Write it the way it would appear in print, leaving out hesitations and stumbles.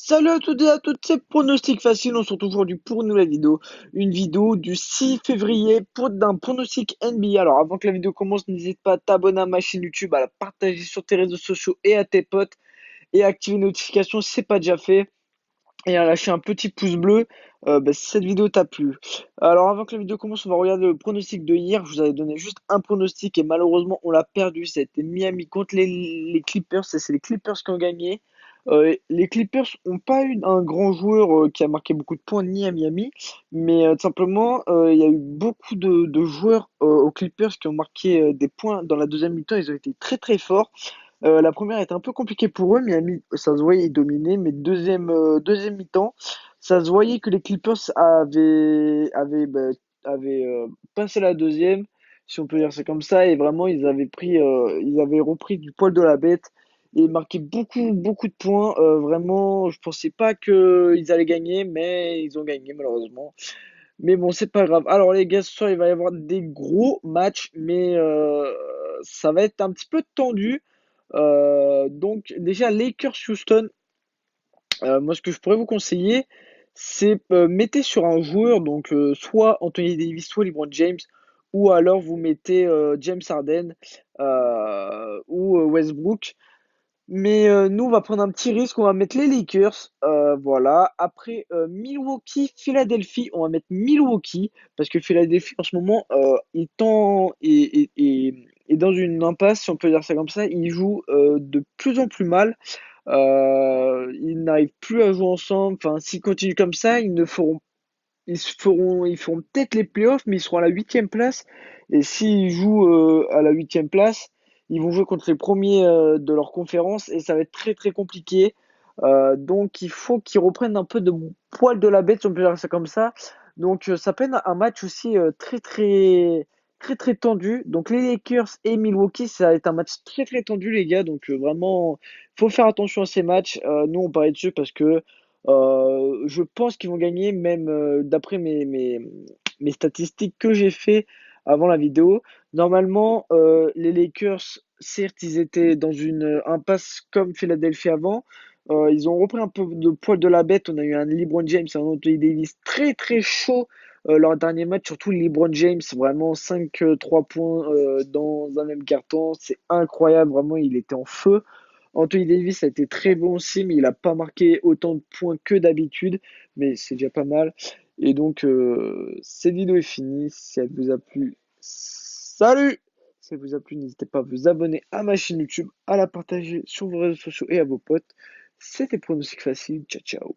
Salut à toutes et à toutes, c'est Pronostic Facile, on se retrouve aujourd'hui pour une nouvelle vidéo. Une vidéo du 6 février pour d'un pronostic NBA. Alors avant que la vidéo commence, n'hésite pas à t'abonner à ma chaîne YouTube, à la partager sur tes réseaux sociaux et à tes potes, et à activer les notifications si c'est pas déjà fait, et à lâcher un petit pouce bleu si cette vidéo t'a plu. Alors avant que la vidéo commence, on va regarder le pronostic de hier. Je vous avais donné juste un pronostic et malheureusement on l'a perdu. Ça a été Miami contre les Clippers et c'est les Clippers qui ont gagné. Les Clippers n'ont pas eu un grand joueur qui a marqué beaucoup de points ni à Miami, mais tout simplement il y a eu beaucoup de joueurs aux Clippers qui ont marqué des points dans la deuxième mi-temps. Ils ont été très très forts. La première était un peu compliquée pour eux. Miami, ça se voyait, ils dominaient. Mais deuxième mi-temps, ça se voyait que les Clippers avaient passé la deuxième, si on peut dire ça comme ça. Et vraiment, ils avaient repris du poil de la bête et marqué beaucoup de points. Vraiment, je pensais pas qu'ils allaient gagner, mais ils ont gagné malheureusement. Mais bon, c'est pas grave. Alors les gars, ce soir, il va y avoir des gros matchs, mais ça va être un petit peu tendu. Donc déjà Lakers Houston, moi ce que je pourrais vous conseiller, c'est mettez sur un joueur, donc soit Anthony Davis, soit LeBron James, ou alors vous mettez James Harden ou Westbrook. Mais nous, on va prendre un petit risque, on va mettre les Lakers, voilà. Après Milwaukee, Philadelphie, on va mettre Milwaukee, parce que Philadelphie en ce moment est dans une impasse, si on peut dire ça comme ça. Ils jouent de plus en plus mal. Ils n'arrivent plus à jouer ensemble. Enfin, s'ils continuent comme ça, ils feront peut-être les playoffs, mais ils seront à la huitième place. Et s'ils jouent à la huitième place, ils vont jouer contre les premiers de leur conférence et ça va être très très compliqué. Donc il faut qu'ils reprennent un peu de poil de la bête, si on peut dire ça comme ça. Donc ça peut être un match aussi très tendu. Donc les Lakers et Milwaukee, ça va être un match très très tendu les gars. Donc vraiment, faut faire attention à ces matchs. Nous on parie dessus parce que je pense qu'ils vont gagner, même d'après mes statistiques que j'ai fait avant la vidéo. Normalement, les Lakers, certes, ils étaient dans une impasse comme Philadelphie avant. Ils ont repris un peu de poil de la bête. On a eu un LeBron James, un Anthony Davis très très chaud leur dernier match, surtout LeBron James, vraiment 5 3 points dans un même carton. C'est incroyable, vraiment, il était en feu. Anthony Davis a été très bon aussi, mais il n'a pas marqué autant de points que d'habitude, mais c'est déjà pas mal. Et donc, cette vidéo est finie. Si elle vous a plu, salut! Si elle vous a plu, n'hésitez pas à vous abonner à ma chaîne YouTube, à la partager sur vos réseaux sociaux et à vos potes. C'était Pronostic Facile. Ciao, ciao.